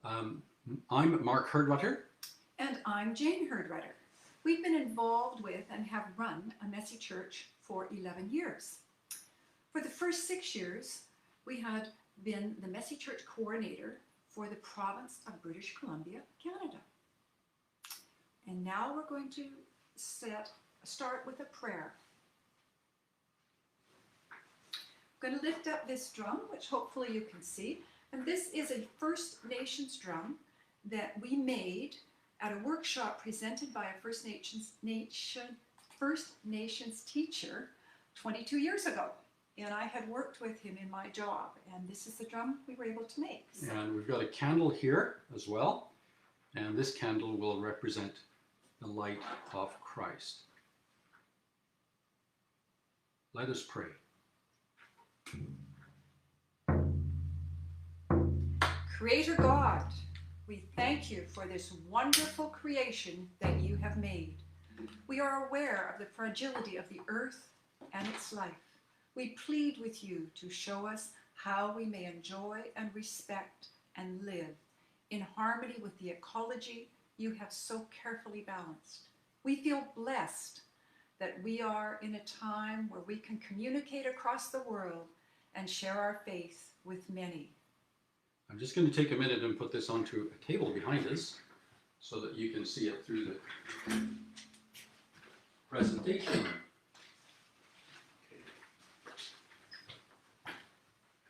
I'm Mark Rutter. And I'm Jane Rutter. We've been involved with and have run a messy church for 11 years. For the first 6 years, we had been the messy church coordinator for the province of British Columbia, Canada. And now we're going to start with a prayer. I'm going to lift up this drum, which hopefully you can see. And this is a First Nations drum that we made at a workshop presented by a First Nations teacher 22 years ago. And I had worked with him in my job, and this is the drum we were able to make. So. And we've got a candle here as well, and this candle will represent the light of Christ. Let us pray. Creator God, we thank you for this wonderful creation that you have made. We are aware of the fragility of the earth and its life. We plead with you to show us how we may enjoy and respect and live in harmony with the ecology you have so carefully balanced. We feel blessed that we are in a time where we can communicate across the world and share our faith with many. I'm just going to take a minute and put this onto a table behind us so that you can see it through the presentation.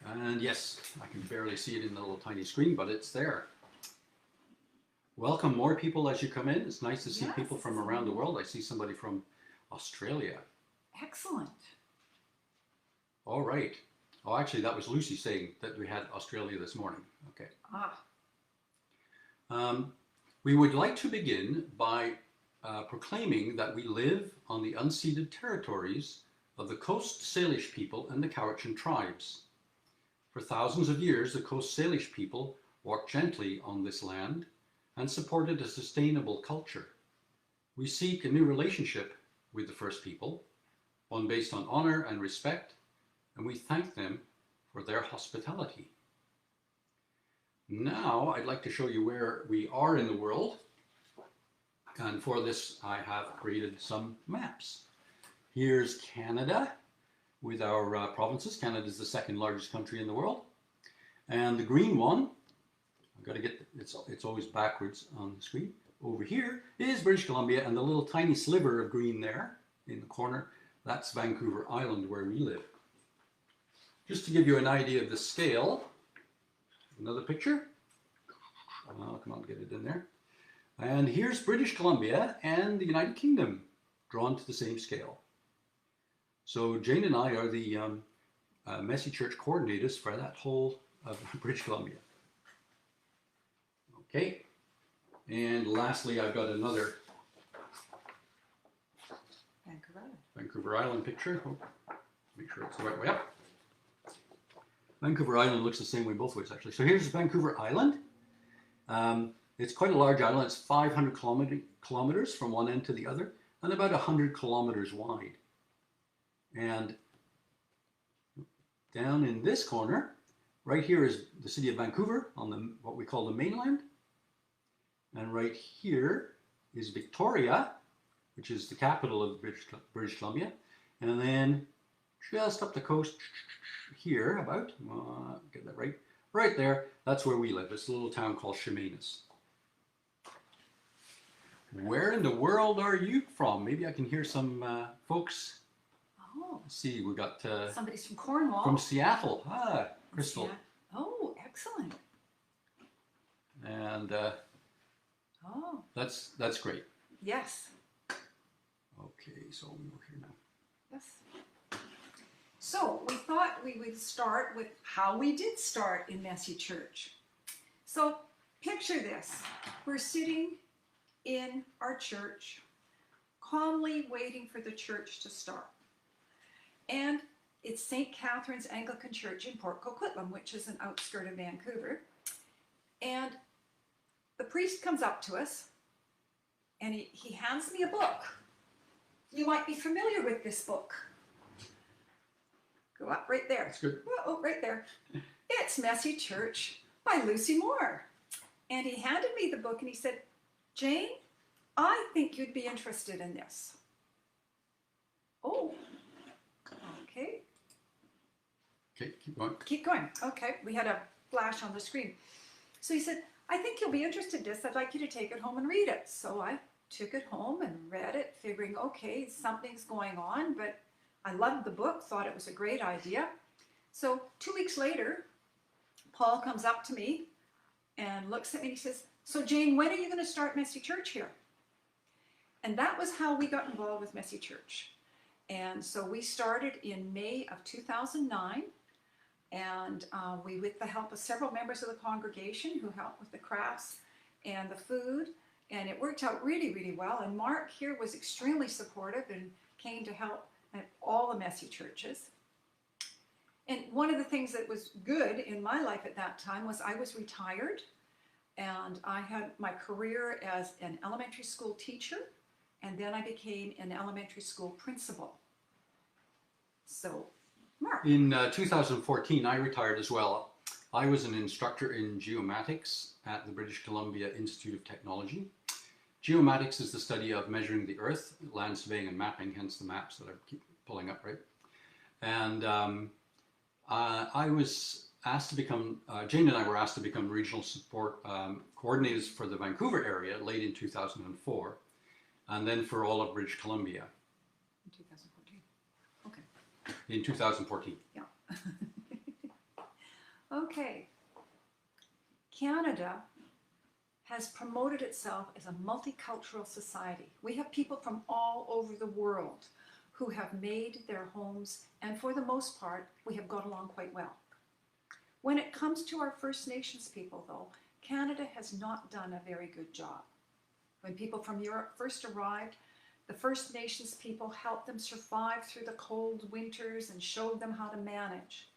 And yes, I can barely see it in the little tiny screen, but it's there. Welcome more people as you come in. It's nice to see people from around the world. I see somebody from Australia. Excellent. All right. Oh, actually, that was Lucy saying that we had Australia this morning. Okay. We would like to begin by proclaiming that we live on the unceded territories of the Coast Salish people and the Cowichan tribes. For thousands of years, the Coast Salish people walked gently on this land and supported a sustainable culture. We seek a new relationship with the First People, one based on honor and respect, and we thank them for their hospitality. Now, I'd like to show you where we are in the world, and for this, I have created some maps. Here's Canada with our provinces. Canada is the second largest country in the world, and the green one, I've got to get, it's always backwards on the screen. Over here is British Columbia, and the little tiny sliver of green there in the corner, that's Vancouver Island where we live. Just to give you an idea of the scale, another picture. Oh, come on, get it in there. And here's British Columbia and the United Kingdom drawn to the same scale. So Jane and I are the Messy Church coordinators for that whole of British Columbia. Okay, and lastly, I've got another Vancouver Island picture. Oh, make sure it's the right way up. Vancouver Island looks the same way both ways, actually. So here's Vancouver Island. It's quite a large island. It's 500 kilometers from one end to the other, and about 100 kilometers wide. And down in this corner, right here is the city of Vancouver on what we call the mainland. And right here is Victoria, which is the capital of British Columbia. And then just up the coast here, about, get that right there, that's where we live. It's a little town called Chemainus. Where in the world are you from? Maybe I can hear some folks. Oh. Let's see, we got... somebody's from Cornwall. From Seattle. Ah, Crystal. Oh, excellent. And oh. That's great. Yes. Okay, so we're here now. Yes. So we thought we would start with how we did start in Messy Church. So picture this. We're sitting in our church, calmly waiting for the church to start. And it's St. Catherine's Anglican Church in Port Coquitlam, which is an outskirt of Vancouver. And the priest comes up to us and he hands me a book. You might be familiar with this book. Go up right there. That's good. Oh, right there. It's Messy Church by Lucy Moore. And he handed me the book and he said, Jane, I think you'd be interested in this. Oh, okay. Okay, keep going. Keep going. Okay, we had a flash on the screen. So he said, I think you'll be interested in this. I'd like you to take it home and read it. So I took it home and read it, figuring, okay, something's going on, but I loved the book, thought it was a great idea. So 2 weeks later, Paul comes up to me and looks at me and he says, so Jane, when are you going to start Messy Church here? And that was how we got involved with Messy Church. And so we started in May of 2009. And we, with the help of several members of the congregation who helped with the crafts and the food, and it worked out really, really well. And Mark here was extremely supportive and came to help at all the Messy churches. And one of the things that was good in my life at that time was I was retired, and I had my career as an elementary school teacher, and then I became an elementary school principal. So, Mark. In 2014, I retired as well. I was an instructor in geomatics at the British Columbia Institute of Technology. Geomatics is the study of measuring the earth, land surveying and mapping, hence the maps that I keep pulling up, right? And I was asked to become, Jane and I were asked to become regional support coordinators for the Vancouver area late in 2004, and then for all of British Columbia. In 2014. Okay. In 2014. Yeah. Okay. Canada has promoted itself as a multicultural society. We have people from all over the world who have made their homes, and for the most part, we have got along quite well. When it comes to our First Nations people, though, Canada has not done a very good job. When people from Europe first arrived, the First Nations people helped them survive through the cold winters and showed them how to manage.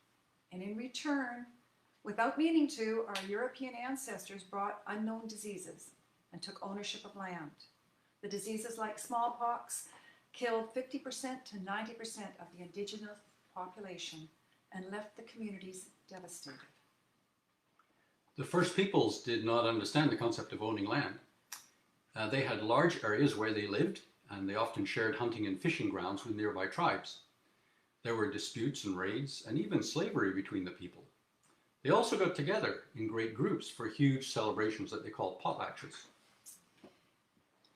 And in return, without meaning to, our European ancestors brought unknown diseases and took ownership of land. The diseases like smallpox killed 50% to 90% of the indigenous population and left the communities devastated. The First Peoples did not understand the concept of owning land. They had large areas where they lived, and they often shared hunting and fishing grounds with nearby tribes. There were disputes and raids, and even slavery between the people. They also got together in great groups for huge celebrations that they called potlatches.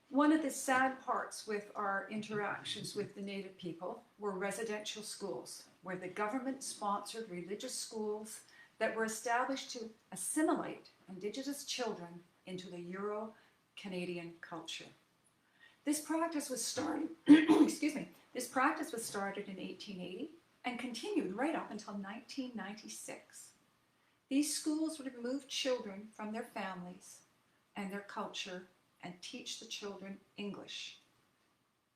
One of the sad parts with our interactions with the Native people were residential schools, where the government sponsored religious schools that were established to assimilate Indigenous children into the Euro-Canadian culture. This practice was started, this practice was started in 1880 and continued right up until 1996. These schools would remove children from their families and their culture and teach the children English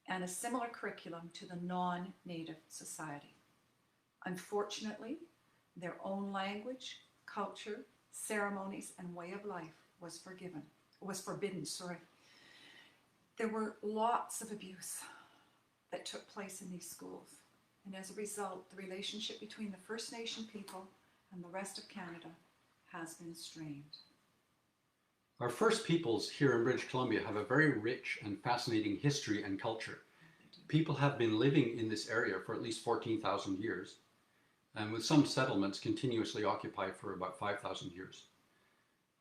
and a similar curriculum to the non-Native society. Unfortunately, their own language, culture, ceremonies, and way of life was forbidden. There were lots of abuse that took place in these schools, and as a result, the relationship between the First Nation people and the rest of Canada has been strained. Our First Peoples here in British Columbia have a very rich and fascinating history and culture. People have been living in this area for at least 14,000 years, and with some settlements continuously occupied for about 5,000 years.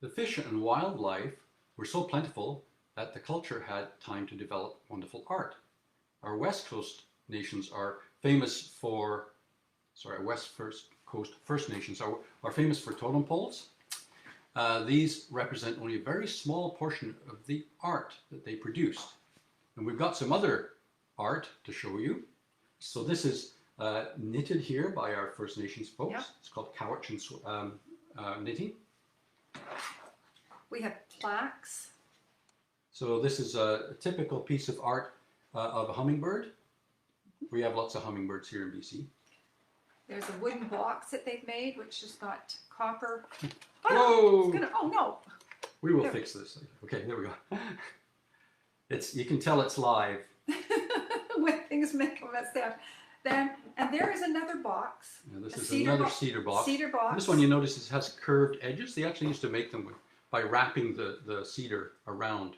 The fish and wildlife were so plentiful that the culture had time to develop wonderful art. Our West Coast nations are famous for, West Coast First Nations are famous for totem poles. These represent only a very small portion of the art that they produced. And we've got some other art to show you. So this is knitted here by our First Nations folks. Yep. It's called couch and knitting. We have plaques. So this is a typical piece of art of a hummingbird. We have lots of hummingbirds here in BC. There's a wooden box that they've made, which has got copper. Oh, oh no! We will fix this. Okay, there we go. You can tell it's live. When things make a mess there. And there is another box. Yeah, this is another cedar box. Cedar box. This one you notice has curved edges. They actually used to make them by wrapping the cedar around.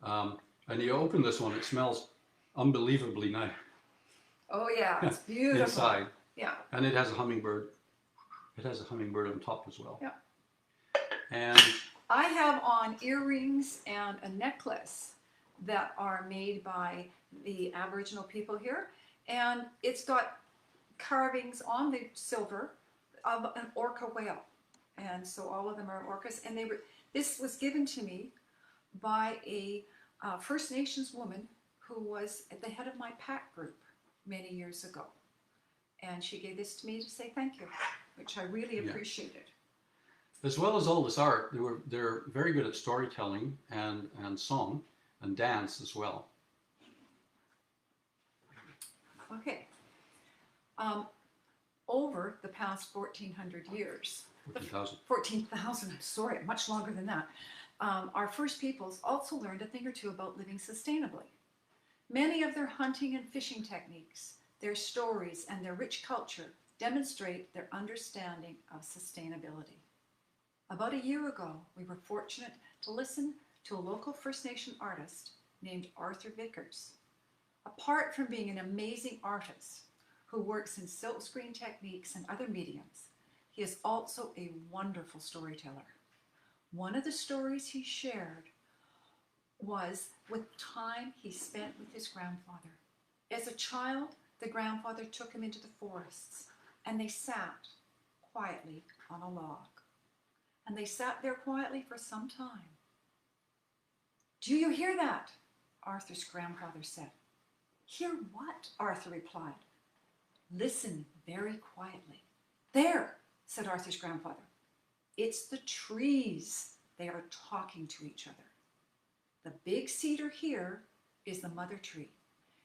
And you open this one, it smells unbelievably nice. Oh yeah, it's beautiful. Inside. Yeah. And it has a hummingbird. It has a hummingbird on top as well. Yeah. And I have on earrings and a necklace that are made by the Aboriginal people here. And it's got carvings on the silver of an orca whale. And so all of them are orcas. And this was given to me by a First Nations woman who was at the head of my pack group many years ago. And she gave this to me to say thank you, which I really appreciated. As well as all this art, they're very good at storytelling and song and dance as well. Okay. Over the past 1,400 years, 14,000, I'm sorry, much longer than that, our first peoples also learned a thing or two about living sustainably. Many of their hunting and fishing techniques, their stories, and their rich culture demonstrate their understanding of sustainability. About a year ago, we were fortunate to listen to a local First Nation artist named Arthur Vickers. Apart from being an amazing artist who works in silkscreen techniques and other mediums, he is also a wonderful storyteller. One of the stories he shared was with time he spent with his grandfather. As a child, the grandfather took him into the forests, and they sat quietly on a log. And they sat there quietly for some time. "Do you hear that?" Arthur's grandfather said. "Hear what?" Arthur replied. "Listen very quietly." "There," said Arthur's grandfather. "It's the trees. They are talking to each other. The big cedar here is the mother tree.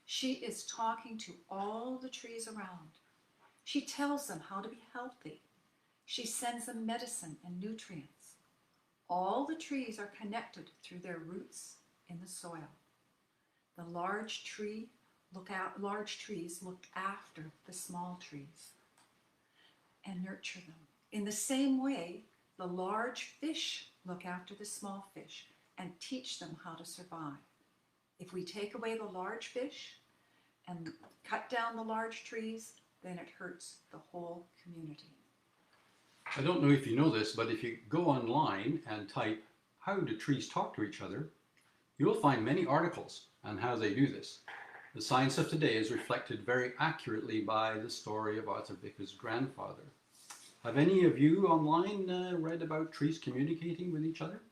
She is talking to all the trees around. She tells them how to be healthy. She sends them medicine and nutrients. All the trees are connected through their roots in the soil. The large trees look after the small trees and nurture them. In the same way, the large fish look after the small fish and teach them how to survive. If we take away the large fish and cut down the large trees, then it hurts the whole community." I don't know if you know this, but if you go online and type, "How do trees talk to each other?" you will find many articles on how they do this. The science of today is reflected very accurately by the story of Arthur Vickers' grandfather. Have any of you online read about trees communicating with each other?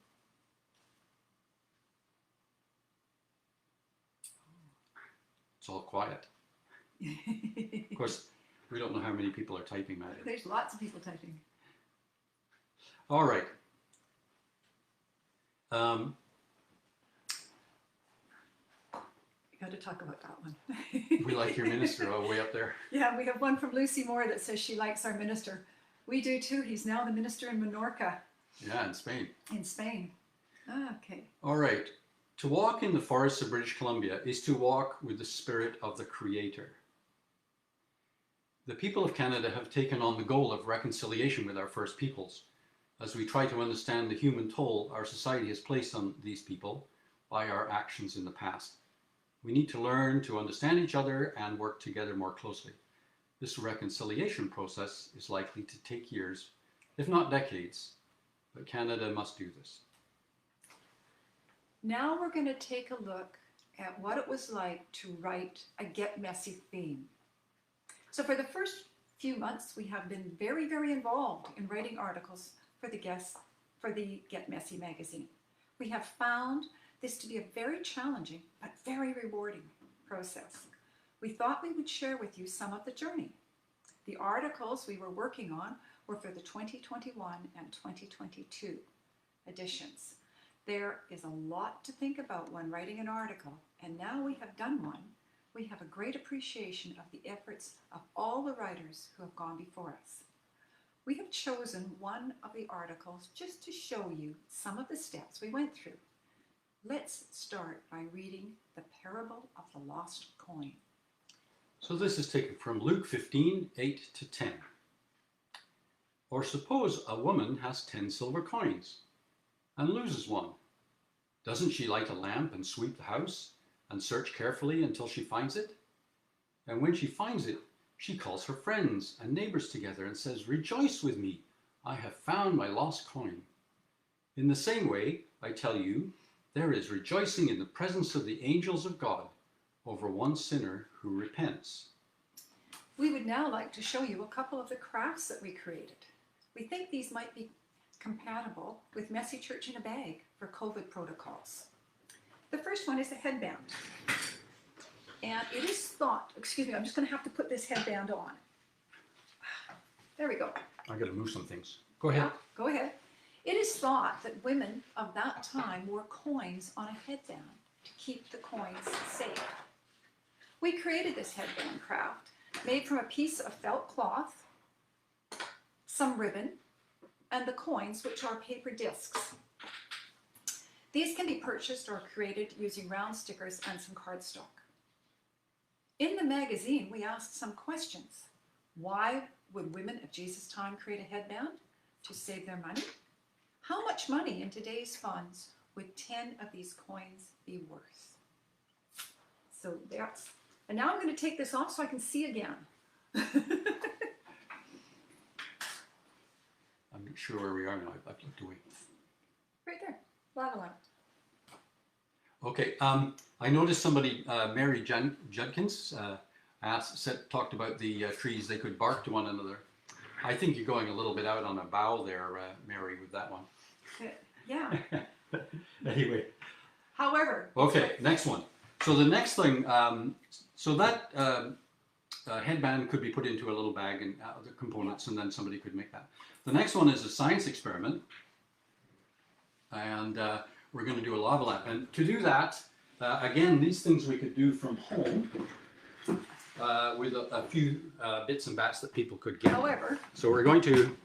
It's all quiet. Of course, we don't know how many people are typing that. There's lots of people typing. All right. Got to talk about that one. We like your minister way up there. Yeah, we have one from Lucy Moore that says she likes our minister. We do too. He's now the minister in Menorca. Yeah, in Spain. In Spain. Okay. All right. To walk in the forests of British Columbia is to walk with the spirit of the Creator. The people of Canada have taken on the goal of reconciliation with our First Peoples as we try to understand the human toll our society has placed on these people by our actions in the past. We need to learn to understand each other and work together more closely. This reconciliation process is likely to take years, if not decades, but Canada must do this. Now we're going to take a look at what it was like to write a Get Messy theme. So for the first few months, we have been very, very involved in writing articles for the Get Messy magazine. We have found this to be a very challenging but very rewarding process. We thought we would share with you some of the journey. The articles we were working on were for the 2021 and 2022 editions. There is a lot to think about when writing an article, and now we have done one. We have a great appreciation of the efforts of all the writers who have gone before us. We have chosen one of the articles just to show you some of the steps we went through. Let's start by reading the parable of the lost coin. So this is taken from Luke 15, 8 to 10. Or suppose a woman has 10 silver coins and loses one. Doesn't she light a lamp and sweep the house and search carefully until she finds it? And when she finds it, she calls her friends and neighbors together and says, "Rejoice with me, I have found my lost coin." In the same way, I tell you, there is rejoicing in the presence of the angels of God over one sinner who repents. We would now like to show you a couple of the crafts that we created. We think these might be compatible with Messy Church in a Bag for COVID protocols. The first one is a headband. And it is thought, excuse me, I'm just going to have to put this headband on. There we go. I got to move some things. Go ahead. Yeah, go ahead. It is thought that women of that time wore coins on a headband to keep the coins safe. We created this headband craft made from a piece of felt cloth, some ribbon, and the coins, which are paper discs. These can be purchased or created using round stickers and some cardstock. In the magazine, we asked some questions. Why would women of Jesus' time create a headband? To save their money? How much money in today's funds would 10 of these coins be worth? So that's, and now I'm going to take this off so I can see again. I'm not sure where we are now. I've looked away. Right there, lava lamp. Okay, I noticed somebody, Mary Judkins, talked about the trees. They could bark to one another. I think you're going a little bit out on a bough there, Mary, with that one. Yeah. Anyway. However. Okay, next one. So the next thing, so that headband could be put into a little bag and the components, and then somebody could make that. The next one is a science experiment, and we're going to do a lava lamp. And to do that, again, these things we could do from home with a few bits and bats that people could get. However. So we're going to,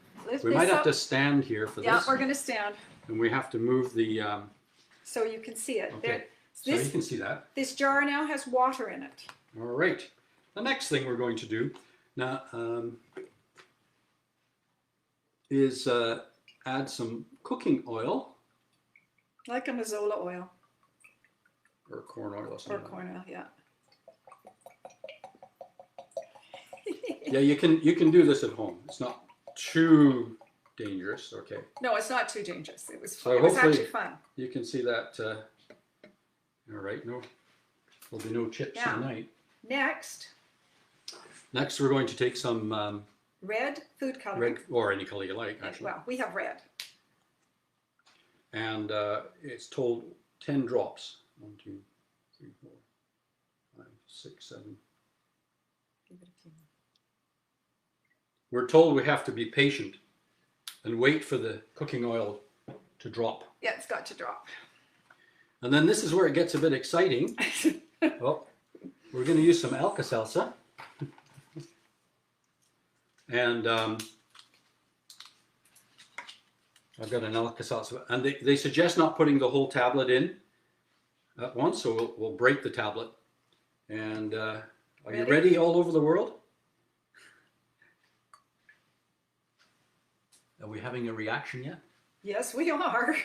we might have to stand here for this. Yeah, we're going to stand. And we have to move the... so you can see it. Okay. So you can see that. This jar now has water in it. All right. The next thing we're going to do now is add some cooking oil. Like a mazola oil. Or corn oil or something. Or corn oil, yeah. Yeah, you can do this at home. It's not too dangerous. Okay. No, it's not too dangerous. It was hopefully actually fun. You can see that. All right. No, there'll be no chips tonight. Next, we're going to take some red food coloring. Red, or any color you like, actually. Well, we have red. And it's told 10 drops. 1, 2, 3, 4, 5, 6, 7. Give it a few more. We're told we have to be patient and wait for the cooking oil to drop. Yeah, it's got to drop. And then this is where it gets a bit exciting. Well, we're going to use some Alka-Seltzer. And I've got an Alka-Seltzer. And they suggest not putting the whole tablet in at once, so we'll break the tablet. And are you ready all over the world? Are we having a reaction yet? Yes, we are.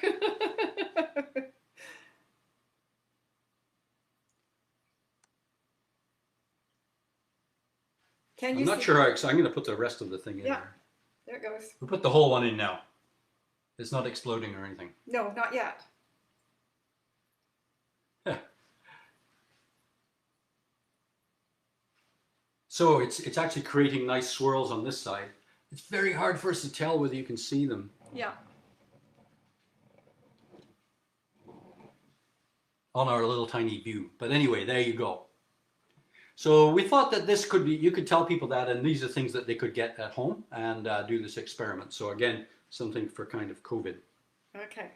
I'm not sure how I'm going to put the rest of the thing in there. There it goes. We'll put the whole one in now. It's not exploding or anything. No, not yet. So it's actually creating nice swirls on this side. It's very hard for us to tell whether you can see them. Yeah. On our little tiny view. But anyway, there you go. So we thought that this could be, you could tell people that, and these are things that they could get at home and do this experiment. So again, something for kind of COVID. Okay.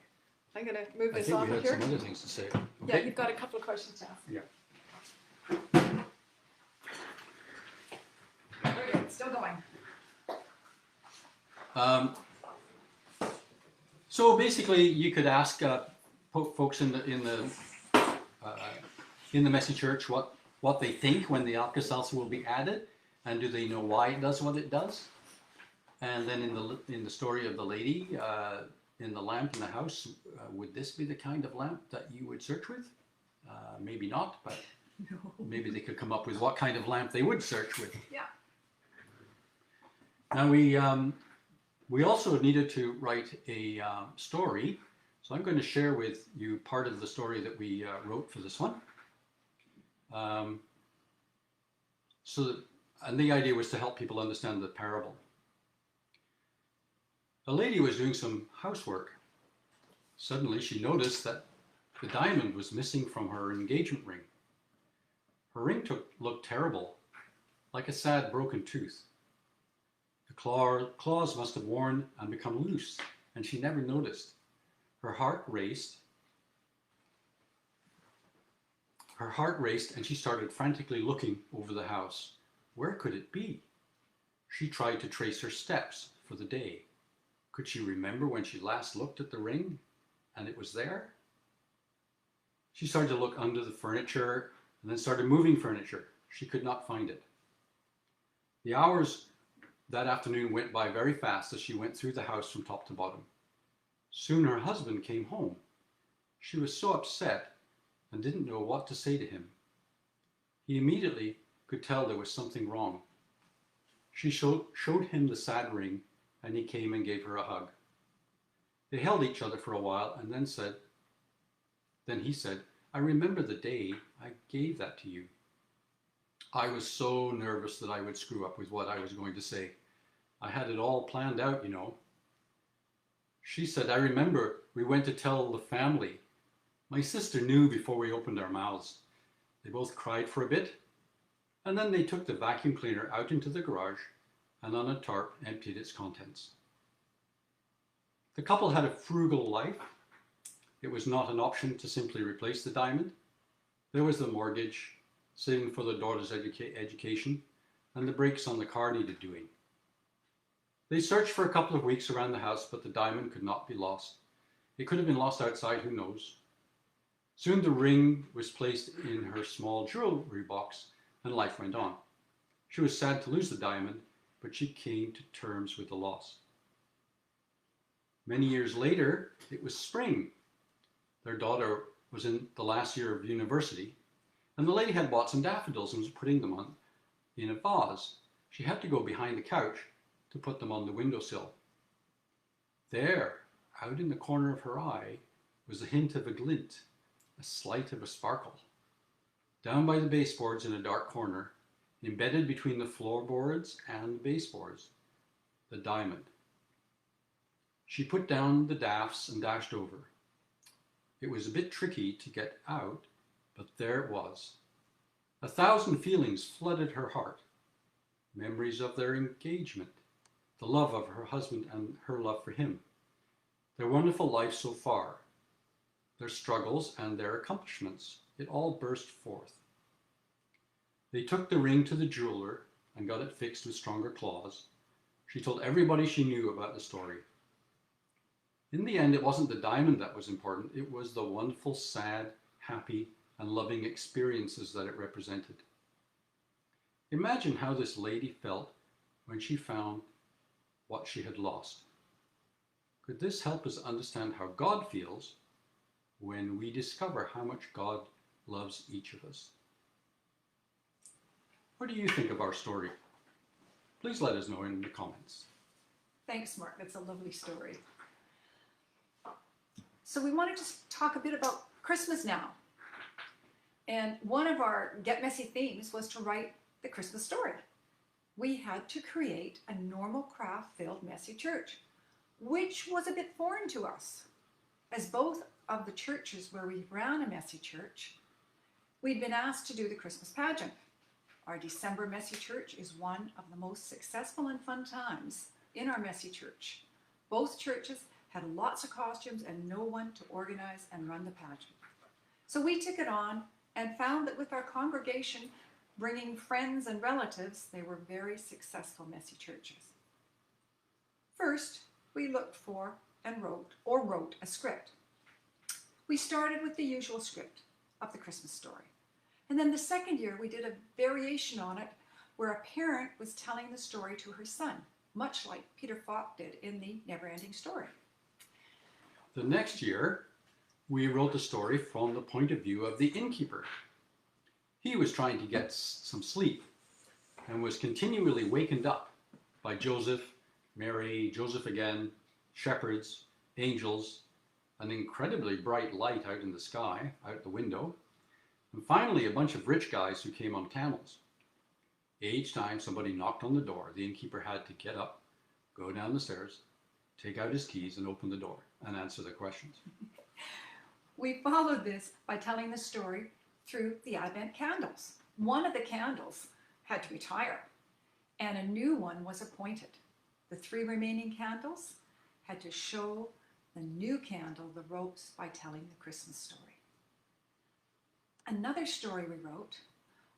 I'm going to move this off off we had here. some other things to say. Okay. Yeah, you've got a couple of questions to ask. Yeah. Okay, it's still going. So basically, you could ask folks in the Messy Church what they think when the Alka-Seltzer will be added, and do they know why it does what it does? And then in the story of the lady in the lamp in the house, would this be the kind of lamp that you would search with? Maybe not, but No. maybe they could come up with what kind of lamp they would search with. Yeah. Now we also needed to write a story, so I'm going to share with you part of the story that we wrote for this one. And the idea was to help people understand the parable. A lady was doing some housework. Suddenly she noticed that the diamond was missing from her engagement ring. Her ring looked terrible, like a sad broken tooth. The claws must have worn and become loose, and she never noticed. Her heart raced, and she started frantically looking over the house. Where could it be? She tried to trace her steps for the day. Could she remember when she last looked at the ring and it was there? She started to look under the furniture and then started moving furniture. She could not find it. The hours that afternoon went by very fast as she went through the house from top to bottom. Soon her husband came home. She was so upset and didn't know what to say to him. He immediately could tell there was something wrong. She showed him the sad ring, and he came and gave her a hug. They held each other for a while, and then he said, I remember the day I gave that to you. I was so nervous that I would screw up with what I was going to say. I had it all planned out, you know. She said, I remember we went to tell the family. My sister knew before we opened our mouths. They both cried for a bit, and then they took the vacuum cleaner out into the garage and on a tarp emptied its contents. The couple had a frugal life. It was not an option to simply replace the diamond. There was the mortgage, saving for the daughter's education, and the brakes on the car needed doing. They searched for a couple of weeks around the house, but the diamond could not be lost. It could have been lost outside, who knows? Soon the ring was placed in her small jewelry box, and life went on. She was sad to lose the diamond, but she came to terms with the loss. Many years later, it was spring. Their daughter was in the last year of university, and the lady had bought some daffodils and was putting them in a vase. She had to go behind the couch to put them on the windowsill. There, out in the corner of her eye, was the hint of a glint, a slight of a sparkle. Down by the baseboards in a dark corner, embedded between the floorboards and the baseboards, the diamond. She put down the daffs and dashed over. It was a bit tricky to get out, but there it was. 1,000 feelings flooded her heart. Memories of their engagement, the love of her husband and her love for him, their wonderful life so far, their struggles and their accomplishments. It all burst forth. They took the ring to the jeweler and got it fixed with stronger claws. She told everybody she knew about the story. In the end, it wasn't the diamond that was important. It was the wonderful, sad, happy, and loving experiences that it represented. Imagine how this lady felt when she found what she had lost. Could this help us understand how God feels when we discover how much God loves each of us? What do you think of our story? Please let us know in the comments. Thanks, Mark. That's a lovely story. So we want to just talk a bit about Christmas now. And one of our Get Messy themes was to write the Christmas story. We had to create a normal craft-filled messy church, which was a bit foreign to us. As both of the churches where we ran a messy church, we'd been asked to do the Christmas pageant. Our December messy church is one of the most successful and fun times in our messy church. Both churches had lots of costumes and no one to organize and run the pageant. So we took it on and found that with our congregation bringing friends and relatives, they were very successful messy churches. First, we looked for and wrote a script. We started with the usual script of the Christmas story. And then the second year, we did a variation on it where a parent was telling the story to her son, much like Peter Falk did in the Never-Ending Story. The next year, we wrote the story from the point of view of the innkeeper. He was trying to get some sleep and was continually wakened up by Joseph, Mary, Joseph again, shepherds, angels, an incredibly bright light out in the sky, out the window, and finally a bunch of rich guys who came on camels. Each time somebody knocked on the door, the innkeeper had to get up, go down the stairs, take out his keys and open the door and answer the questions. We followed this by telling the story through the Advent candles. One of the candles had to retire, and a new one was appointed. The 3 remaining candles had to show the new candle the ropes by telling the Christmas story. Another story we wrote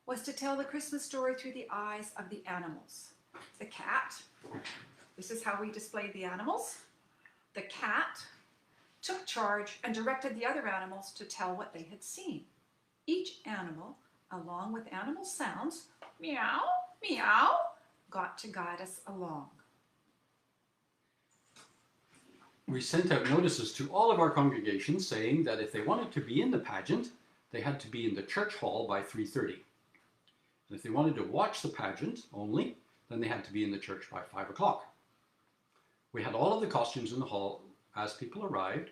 was to tell the Christmas story through the eyes of the animals. The cat, this is how we displayed the animals. The cat took charge and directed the other animals to tell what they had seen. Each animal, along with animal sounds, meow, meow, got to guide us along. We sent out notices to all of our congregations saying that if they wanted to be in the pageant, they had to be in the church hall by 3:30. And if they wanted to watch the pageant only, then they had to be in the church by 5 o'clock. We had all of the costumes in the hall as people arrived,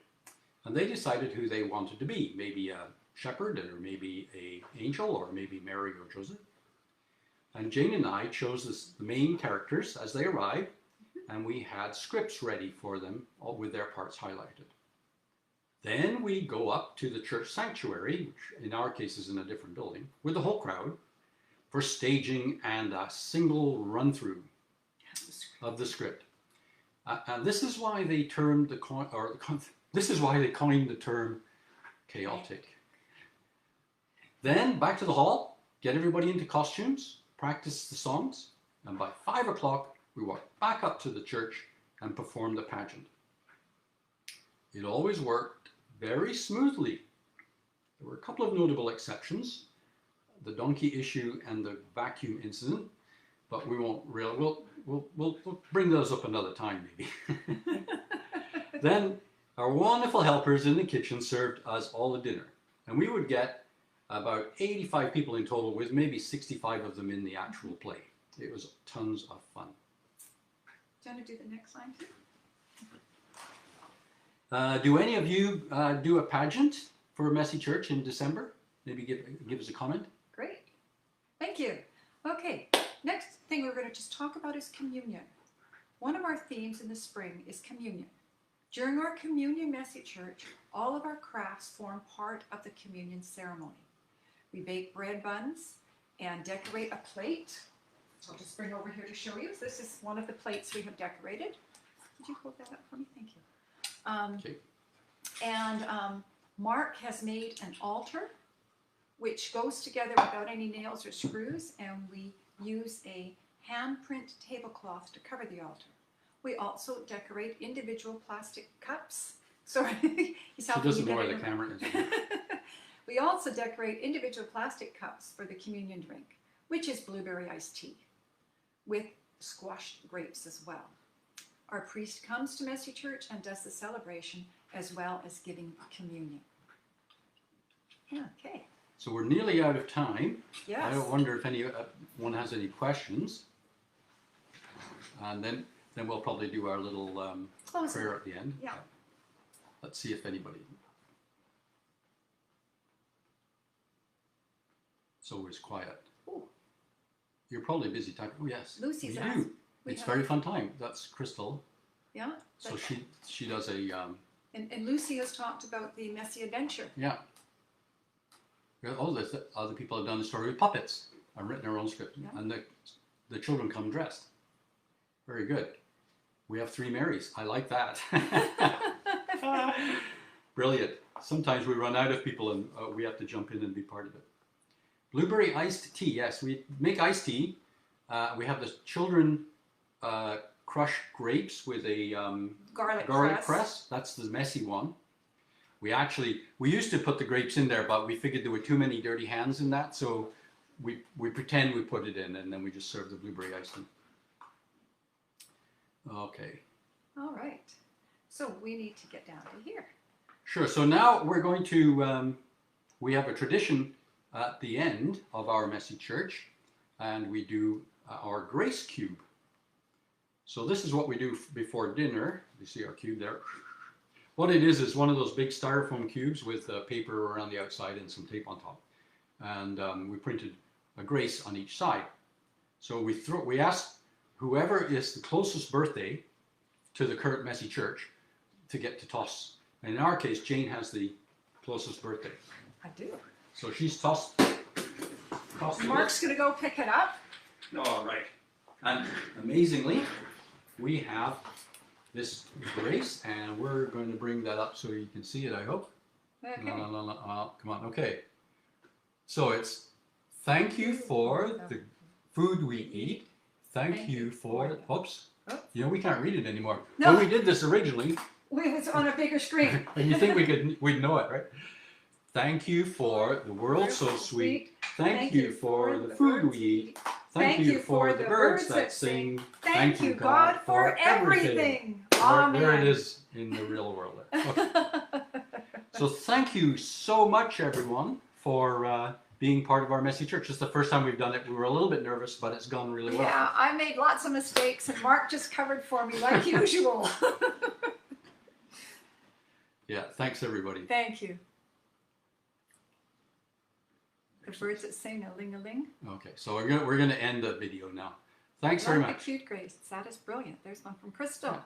and they decided who they wanted to be. Maybe a shepherd, or maybe an angel, or maybe Mary or Joseph. And Jane and I chose the main characters as they arrived, and we had scripts ready for them, all with their parts highlighted. Then we go up to the church sanctuary, which in our case is in a different building, with the whole crowd, for staging and a single run-through of the script. And this is why they termed this is why they coined the term chaotic. Then back to the hall, get everybody into costumes, practice the songs, and by 5 o'clock we walked back up to the church and performed the pageant. It always worked very smoothly. There were a couple of notable exceptions, the donkey issue and the vacuum incident, but we won't really, we'll bring those up another time maybe. Then our wonderful helpers in the kitchen served us all the dinner, and we would get about 85 people in total, with maybe 65 of them in the actual play. It was tons of fun. Do you want to do the next line too? Do any of you do a pageant for Messy Church in December? Maybe give us a comment. Great. Thank you. Okay, next thing we're going to just talk about is communion. One of our themes in the spring is communion. During our communion Messy Church, all of our crafts form part of the communion ceremony. We bake bread buns and decorate a plate. So I'll just bring over here to show you. This is one of the plates we have decorated. Would you hold that up for me? Thank you. Okay. And Mark has made an altar which goes together without any nails or screws, and we use a handprint tablecloth to cover the altar. We also decorate individual plastic cups. Sorry, he's helping She doesn't me know get where it the in. camera is. We also decorate individual plastic cups for the communion drink, which is blueberry iced tea, with squashed grapes as well. Our priest comes to Messy Church and does the celebration as well as giving communion. Okay. So we're nearly out of time. Yes. I don't wonder if anyone has any questions. And then we'll probably do our little prayer at the end. Yeah. Let's see if anybody. It's always quiet. Ooh. You're probably busy typing. Oh yes. Lucy's we asked. do. It's very fun time. That's Crystal. Yeah. So she does a And Lucy has talked about the Messy Adventure. yeah. Oh, the other people have done the story with puppets. I've written our own script, Yeah. and the children come dressed. Very good. We have 3 Marys. I like that. Brilliant. Sometimes we run out of people, and we have to jump in and be part of it. Blueberry iced tea. Yes, we make iced tea. We have the children crush grapes with a Garlic press. That's the messy one. We used to put the grapes in there, but we figured there were too many dirty hands in that, so we pretend we put it in, and then we just serve the blueberry iced tea. Okay. All right. So we need to get down to here. Sure. So now we're going to, we have a tradition at the end of our messy church, and we do our grace cube. So this is what we do before dinner. You see our cube there. What it is one of those big styrofoam cubes with paper around the outside and some tape on top. And we printed a grace on each side. So we ask whoever is the closest birthday to the current messy church to get to toss. And in our case, Jane has the closest birthday. I do. So she's tossed Mark's going to go pick it up. All right. And amazingly, we have this grace, and we're going to bring that up so you can see it, I hope. Okay. No, come on. Okay. So it's thank you for the food we eat. Thank you for, oops. Oh. You know, we can't read it anymore. No. When we did this originally, It was on a bigger screen. and you think we'd know it, right? Thank you for the world so sweet. Thank you for the food we eat. Thank you for the birds that sing. Thank you, God, for everything. Amen. There it is in the real world. Okay. So thank you so much, everyone, for being part of our messy church. It's the first time we've done it. We were a little bit nervous, but it's gone really well. Yeah, I made lots of mistakes, and Mark just covered for me like usual. Yeah, thanks, everybody. Thank you. The birds that sing a-ling-a-ling. Okay, so we're gonna end the video now. Thanks very Love much. the cute grace. That is brilliant. There's one from Crystal. Yeah.